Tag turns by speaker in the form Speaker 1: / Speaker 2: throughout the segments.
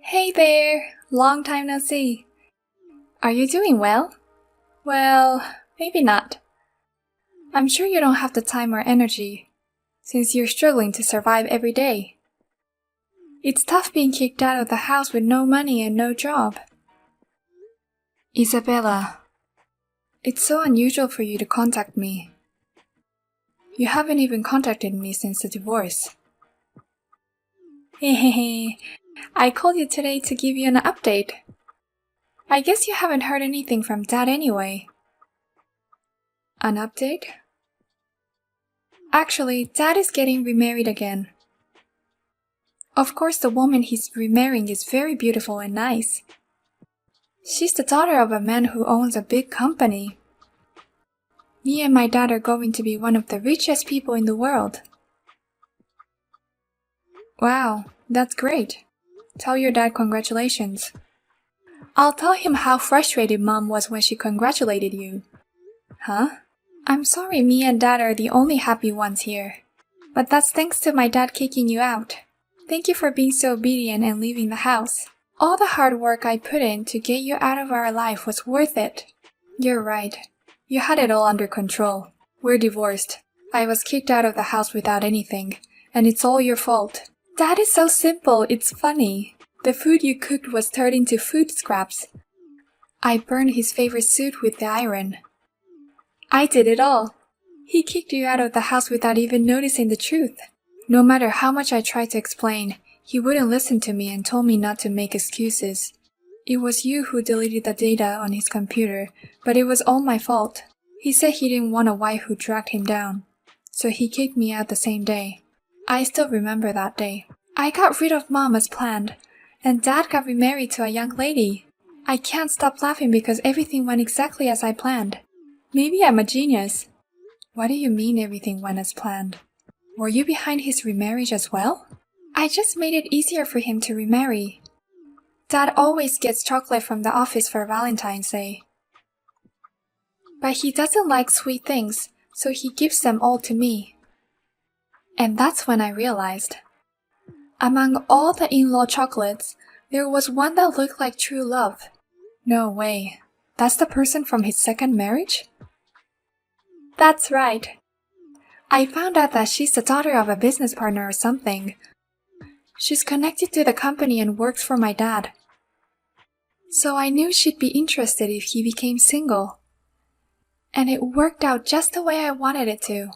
Speaker 1: Hey there! Long time no see. Are you doing well? Well, maybe not. I'm sure you don't have the time or energy, since you're struggling to survive every day. It's tough being kicked out of the house with no money and no job. Isabella, it's so unusual for you to contact me. You haven't even contacted me since the divorce. Hehehe, I called you today to give you an update. I guess you haven't heard anything from Dad anyway. An update? Actually, Dad is getting remarried again. Of course, the woman he's remarrying is very beautiful and nice. She's the daughter of a man who owns a big company. Me and my dad are going to be one of the richest people in the world. Wow, that's great. Tell your dad congratulations. I'll tell him how frustrated Mom was when she congratulated you. Huh? I'm sorry me and Dad are the only happy ones here. But that's thanks to my dad kicking you out. Thank you for being so obedient and leaving the house. All the hard work I put in to get you out of our life was worth it. You're right. You had it all under control. We're divorced. I was kicked out of the house without anything, and it's all your fault. Dad is so simple, it's funny. The food you cooked was turned into food scraps. I burned his favorite suit with the iron. I did it all. He kicked you out of the house without even noticing the truth. No matter how much I tried to explain, he wouldn't listen to me and told me not to make excuses. It was you who deleted the data on his computer, but it was all my fault. He said he didn't want a wife who dragged him down, so he kicked me out the same day. I still remember that day. I got rid of Mom as planned, and Dad got remarried to a young lady. I can't stop laughing because everything went exactly as I planned. Maybe I'm a genius. What do you mean everything went as planned? Were you behind his remarriage as well? I just made it easier for him to remarry. Dad always gets chocolate from the office for Valentine's Day. But he doesn't like sweet things, so he gives them all to me. And that's when I realized. Among all the in-law chocolates, there was one that looked like true love. No way. That's the person from his second marriage? That's right. I found out that she's the daughter of a business partner or something. She's connected to the company and works for my dad. So I knew she'd be interested if he became single. And it worked out just the way I wanted it to.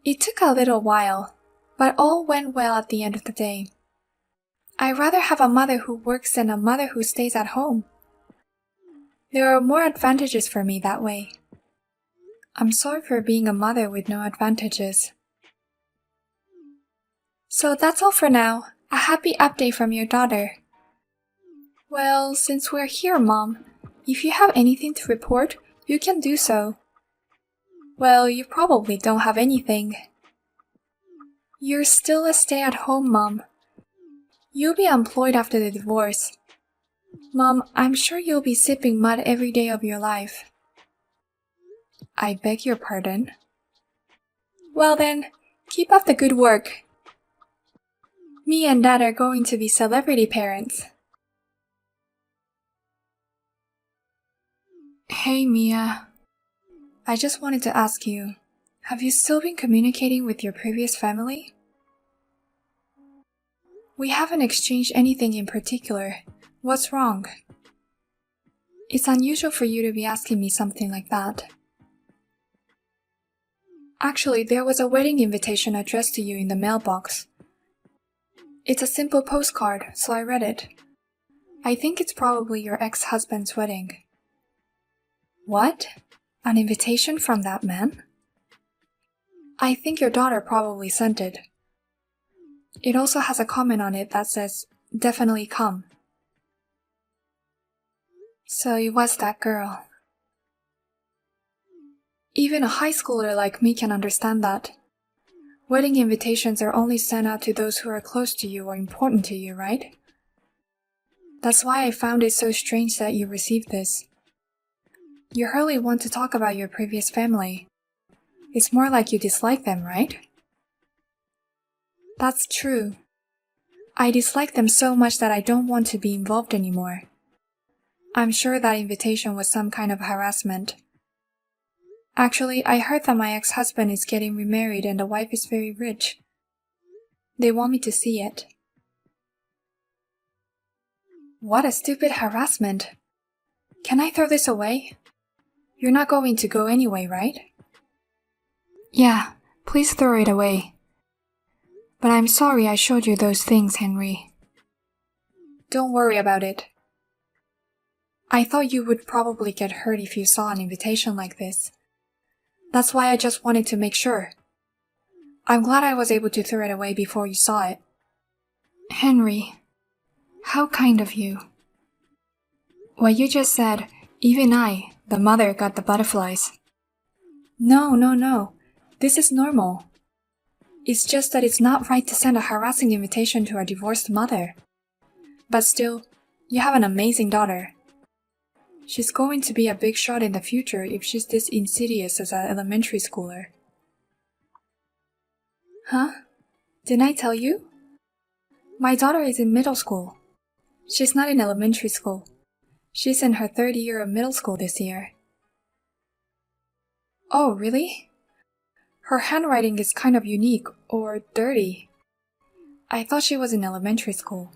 Speaker 1: It took a little while, but all went well at the end of the day. I'd rather have a mother who works than a mother who stays at home. There are more advantages for me that way. I'm sorry for being a mother with no advantages. So that's all for now. A happy update from your daughter. Well, since we're here, Mom, if you have anything to report, you can do so. Well, you probably don't have anything. You're still a stay-at-home mom. You'll be unemployed after the divorce. Mom, I'm sure you'll be sipping mud every day of your life. I beg your pardon? Well then, keep up the good work. Me and Dad are going to be celebrity parents. Hey Mia. I just wanted to ask you, have you still been communicating with your previous family? We haven't exchanged anything in particular. What's wrong? It's unusual for you to be asking me something like that. Actually, there was a wedding invitation addressed to you in the mailbox. It's a simple postcard, so I read it. I think it's probably your ex-husband's wedding. What? An invitation from that man? I think your daughter probably sent it. It also has a comment on it that says, "Definitely come." So it was that girl. Even a high schooler like me can understand that. Wedding invitations are only sent out to those who are close to you or important to you, right? That's why I found it so strange that you received this. You hardly want to talk about your previous family. It's more like you dislike them, right? That's true. I dislike them so much that I don't want to be involved anymore. I'm sure that invitation was some kind of harassment. Actually, I heard that my ex-husband is getting remarried and the wife is very rich. They want me to see it. What a stupid harassment. Can I throw this away? You're not going to go anyway, right? Yeah, please throw it away. But I'm sorry I showed you those things, Henry. Don't worry about it. I thought you would probably get hurt if you saw an invitation like this. That's why I just wanted to make sure. I'm glad I was able to throw it away before you saw it. Henry, how kind of you. What you just said, even I, the mother, got the butterflies. No. This is normal. It's just that it's not right to send a harassing invitation to a divorced mother. But still, you have an amazing daughter. She's going to be a big shot in the future if she's this insidious as an elementary schooler. Huh? Didn't I tell you? My daughter is in middle school. She's not in elementary school. She's in her third year of middle school this year. Oh, really? Her handwriting is kind of unique, or dirty. I thought she was in elementary school.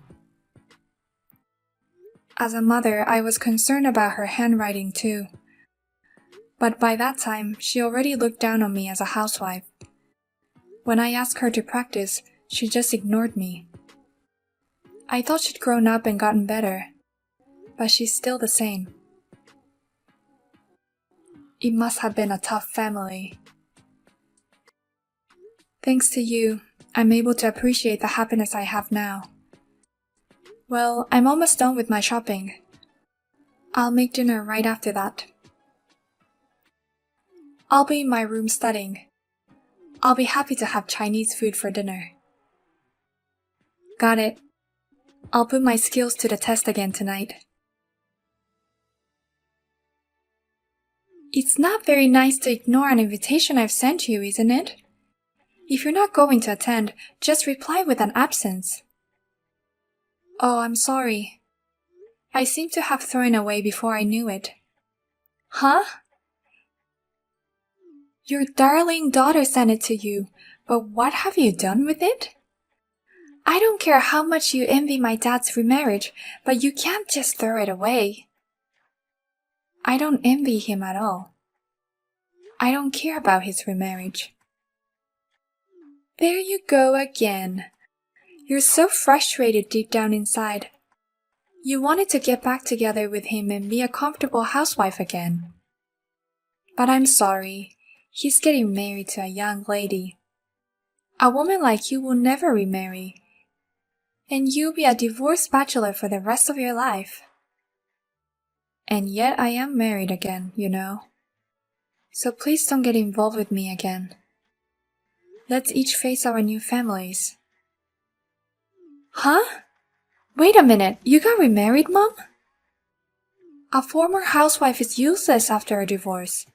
Speaker 1: As a mother, I was concerned about her handwriting too. But by that time, she already looked down on me as a housewife. When I asked her to practice, she just ignored me. I thought she'd grown up and gotten better, but she's still the same. It must have been a tough family. Thanks to you, I'm able to appreciate the happiness I have now. Well, I'm almost done with my shopping. I'll make dinner right after that. I'll be in my room studying. I'll be happy to have Chinese food for dinner. Got it. I'll put my skills to the test again tonight. It's not very nice to ignore an invitation I've sent you, isn't it? If you're not going to attend, just reply with an absence. Oh, I'm sorry. I seem to have thrown away before I knew it. Huh? Your darling daughter sent it to you, but what have you done with it? I don't care how much you envy my dad's remarriage, but you can't just throw it away. I don't envy him at all. I don't care about his remarriage. There you go again. You're so frustrated deep down inside. You wanted to get back together with him and be a comfortable housewife again. But I'm sorry, he's getting married to a young lady. A woman like you will never remarry. And you'll be a divorced bachelor for the rest of your life. And yet I am married again, you know. So please don't get involved with me again. Let's each face our new families. Huh? Wait a minute, you got remarried, Mom? A former housewife is useless after a divorce.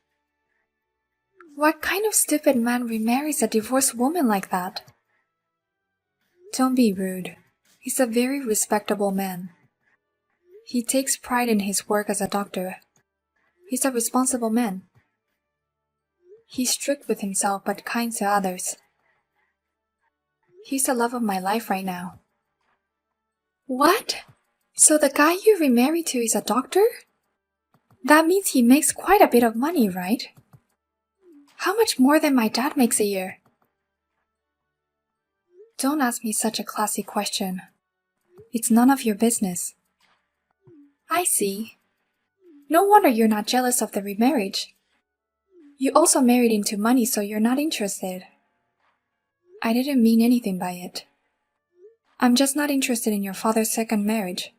Speaker 1: What kind of stupid man remarries a divorced woman like that? Don't be rude. He's a very respectable man. He takes pride in his work as a doctor. He's a responsible man. He's strict with himself but kind to others. He's the love of my life right now. What? So the guy you remarried to is a doctor? That means he makes quite a bit of money, right? How much more than my dad makes a year? Don't ask me such a classy question. It's none of your business. I see. No wonder you're not jealous of the remarriage. You also married into money, so you're not interested. I didn't mean anything by it. I'm just not interested in your father's second marriage.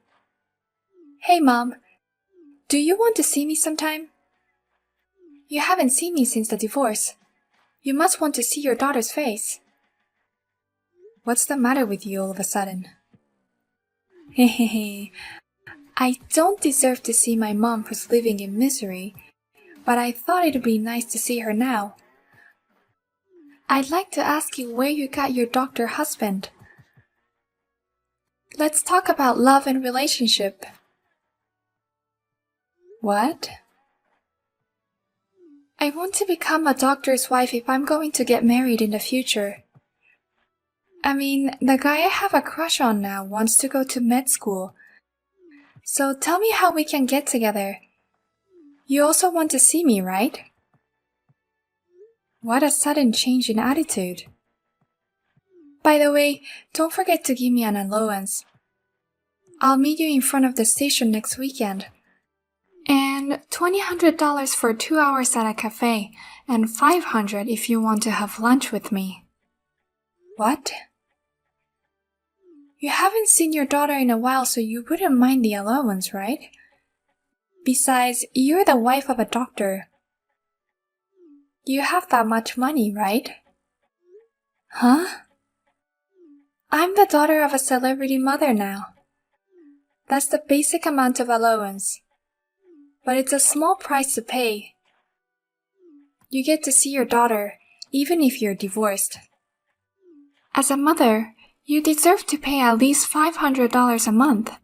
Speaker 1: Hey, Mom. Do you want to see me sometime? You haven't seen me since the divorce. You must want to see your daughter's face. What's the matter with you all of a sudden? Hehehe. I don't deserve to see my mom who's living in misery, but I thought it'd be nice to see her now. I'd like to ask you where you got your doctor husband. Let's talk about love and relationship. What? I want to become a doctor's wife if I'm going to get married in the future. I mean, the guy I have a crush on now wants to go to med school. So tell me how we can get together. You also want to see me, right? What a sudden change in attitude. By the way, don't forget to give me an allowance. I'll meet you in front of the station next weekend. And $200 for 2 hours at a cafe, and $500 if you want to have lunch with me. What? You haven't seen your daughter in a while, so you wouldn't mind the allowance, right? Besides, you're the wife of a doctor. You have that much money, right? Huh? I'm the daughter of a celebrity mother now. That's the basic amount of allowance. But it's a small price to pay. You get to see your daughter, even if you're divorced. As a mother, you deserve to pay at least $500 a month.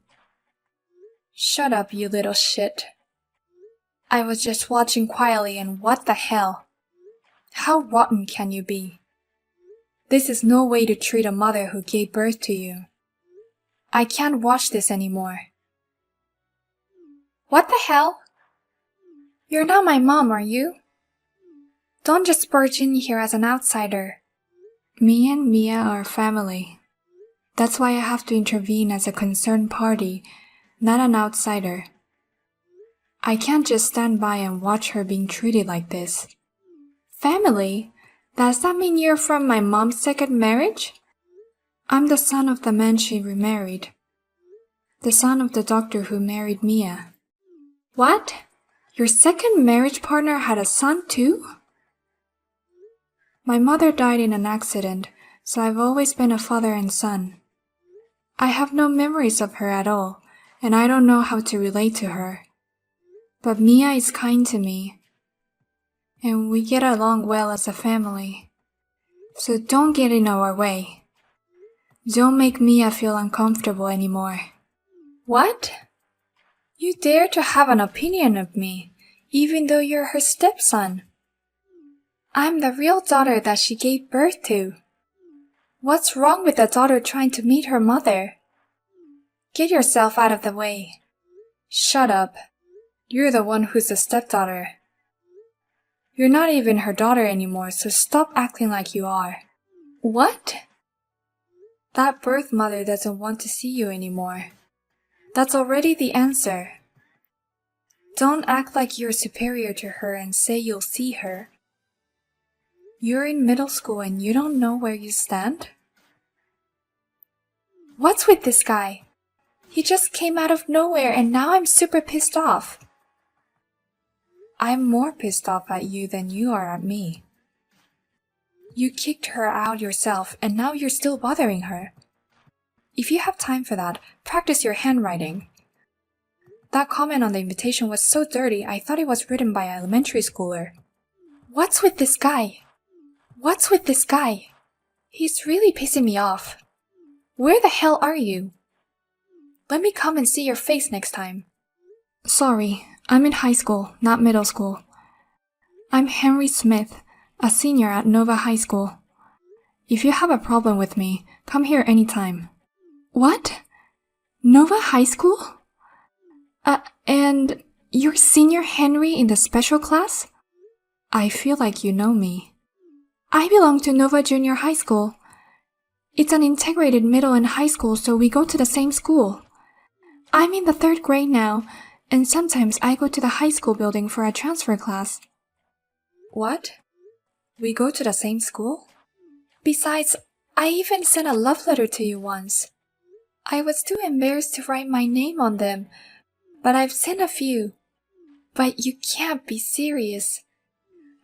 Speaker 1: Shut up, you little shit. I was just watching quietly and what the hell? How rotten can you be? This is no way to treat a mother who gave birth to you. I can't watch this anymore. What the hell? You're not my mom, are you? Don't just barge in here as an outsider. Me and Mia are family. That's why I have to intervene as a concerned party, not an outsider. I can't just stand by and watch her being treated like this. Family? Does that mean you're from my mom's second marriage? I'm the son of the man she remarried. The son of the doctor who married Mia. What? Your second marriage partner had a son too? My mother died in an accident, so I've always been a father and son. I have no memories of her at all, and I don't know how to relate to her. But Mia is kind to me, and we get along well as a family. So don't get in our way. Don't make Mia feel uncomfortable anymore. What? You dare to have an opinion of me, even though you're her stepson. I'm the real daughter that she gave birth to. What's wrong with a daughter trying to meet her mother? Get yourself out of the way. Shut up. You're the one who's the stepdaughter. You're not even her daughter anymore, so stop acting like you are. What? That birth mother doesn't want to see you anymore. That's already the answer. Don't act like you're superior to her and say you'll see her. You're in middle school and you don't know where you stand? What's with this guy? He just came out of nowhere and now I'm super pissed off. I'm more pissed off at you than you are at me. You kicked her out yourself and now you're still bothering her. If you have time for that, practice your handwriting. That comment on the invitation was so dirty, I thought it was written by an elementary schooler. What's with this guy? What's with this guy? He's really pissing me off. Where the hell are you? Let me come and see your face next time. Sorry, I'm in high school, not middle school. I'm Henry Smith, a senior at Nova High School. If you have a problem with me, come here anytime. What? Nova High School? And you're senior Henry in the special class? I feel like you know me. I belong to Nova Junior High School. It's an integrated middle and high school, so we go to the same school. I'm in the 3rd grade now, and sometimes I go to the high school building for a transfer class. What? We go to the same school? Besides, I even sent a love letter to you once. I was too embarrassed to write my name on them, but I've sent a few. But you can't be serious.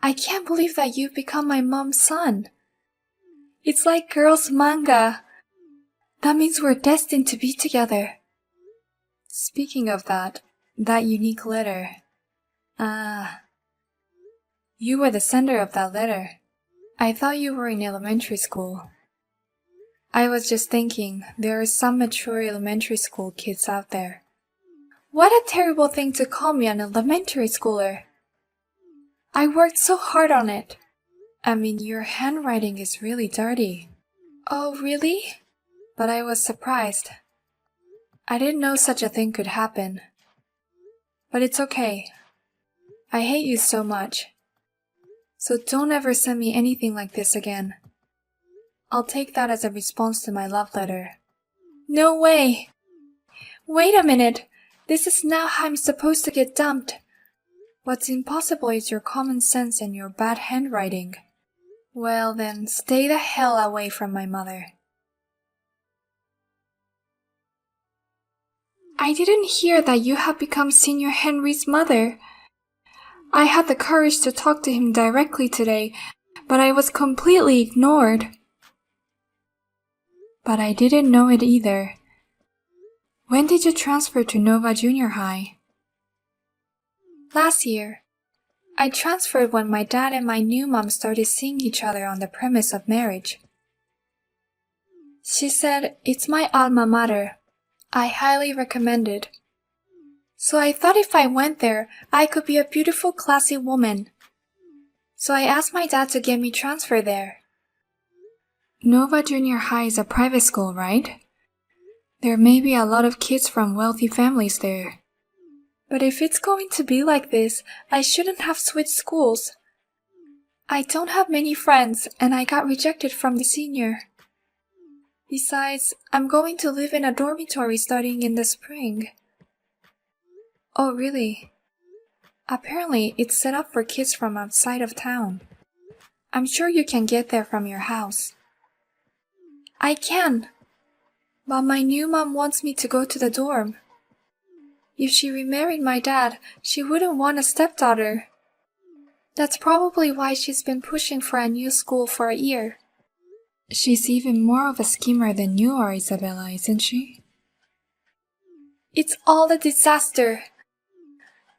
Speaker 1: I can't believe that you've become my mom's son. It's like girls' manga. That means we're destined to be together. Speaking of that unique letter. You were the sender of that letter. I thought you were in elementary school. I was just thinking, there are some mature elementary school kids out there. What a terrible thing to call me an elementary schooler. I worked so hard on it. I mean, your handwriting is really dirty. Oh, really? But I was surprised. I didn't know such a thing could happen. But it's okay. I hate you so much. So don't ever send me anything like this again. I'll take that as a response to my love letter. No way! Wait a minute! This is now how I'm supposed to get dumped. What's impossible is your common sense and your bad handwriting. Well then, stay the hell away from my mother. I didn't hear that you have become Senior Henry's mother. I had the courage to talk to him directly today, but I was completely ignored. But I didn't know it either. When did you transfer to Nova Junior High? Last year. I transferred when my dad and my new mom started seeing each other on the premise of marriage. She said, "It's my alma mater. I highly recommend it." So I thought if I went there, I could be a beautiful, classy woman. So I asked my dad to get me transferred there. Nova Junior High is a private school, right? There may be a lot of kids from wealthy families there. But if it's going to be like this, I shouldn't have switched schools. I don't have many friends, and I got rejected from the senior. Besides, I'm going to live in a dormitory starting in the spring. Oh, really? Apparently, it's set up for kids from outside of town. I'm sure you can get there from your house. I can. But my new mom wants me to go to the dorm. If she remarried my dad, she wouldn't want a stepdaughter. That's probably why she's been pushing for a new school for a year. She's even more of a schemer than you are, Isabella, isn't she? It's all a disaster.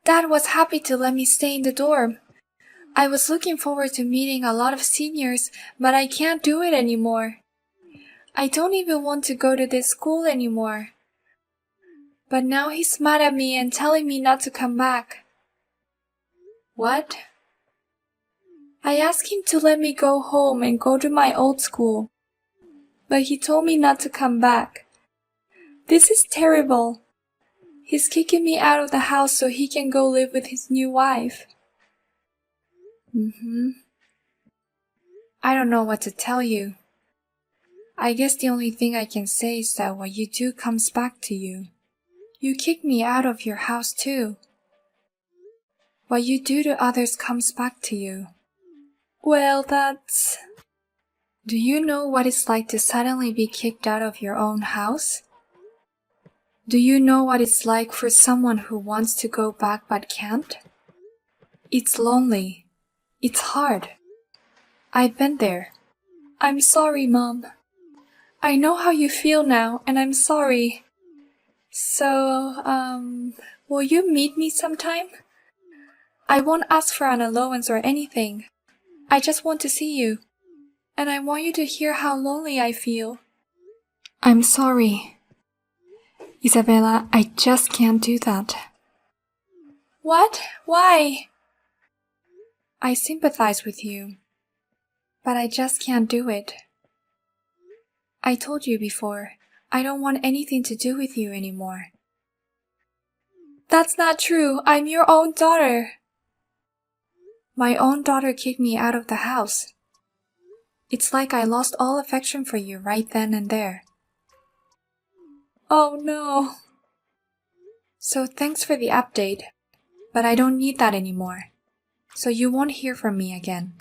Speaker 1: Dad was happy to let me stay in the dorm. I was looking forward to meeting a lot of seniors, but I can't do it anymore. I don't even want to go to this school anymore. But now he's mad at me and telling me not to come back. What? I asked him to let me go home and go to my old school. But he told me not to come back. This is terrible. He's kicking me out of the house so he can go live with his new wife. I don't know what to tell you. I guess the only thing I can say is that what you do comes back to you. You kick me out of your house too. What you do to others comes back to you. Well, that's... Do you know what it's like to suddenly be kicked out of your own house? Do you know what it's like for someone who wants to go back but can't? It's lonely. It's hard. I've been there. I'm sorry, Mom. I know how you feel now, and I'm sorry. So, will you meet me sometime? I won't ask for an allowance or anything. I just want to see you. And I want you to hear how lonely I feel. I'm sorry. Isabella, I just can't do that. What? Why? I sympathize with you. But I just can't do it. I told you before, I don't want anything to do with you anymore. That's not true. I'm your own daughter. My own daughter kicked me out of the house. It's like I lost all affection for you right then and there. Oh no. So thanks for the update, but I don't need that anymore. So you won't hear from me again.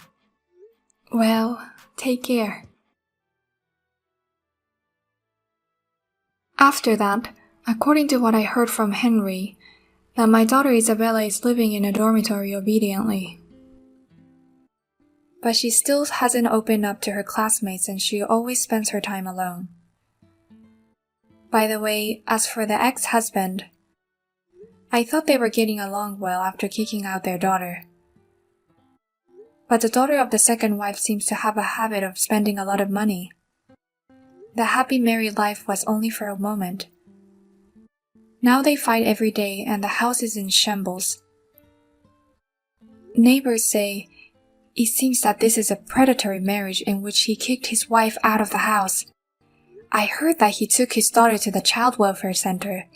Speaker 1: Well, take care. After that, according to what I heard from Henry, that my daughter Isabella is living in a dormitory obediently. But she still hasn't opened up to her classmates and she always spends her time alone. By the way, as for the ex-husband, I thought they were getting along well after kicking out their daughter. But the daughter of the second wife seems to have a habit of spending a lot of money. The happy married life was only for a moment. Now they fight every day and the house is in shambles. Neighbors say, it seems that this is a predatory marriage in which he kicked his wife out of the house. I heard that he took his daughter to the child welfare center.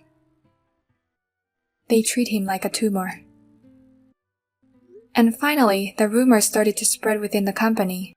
Speaker 1: They treat him like a tumor. And finally, the rumors started to spread within the company.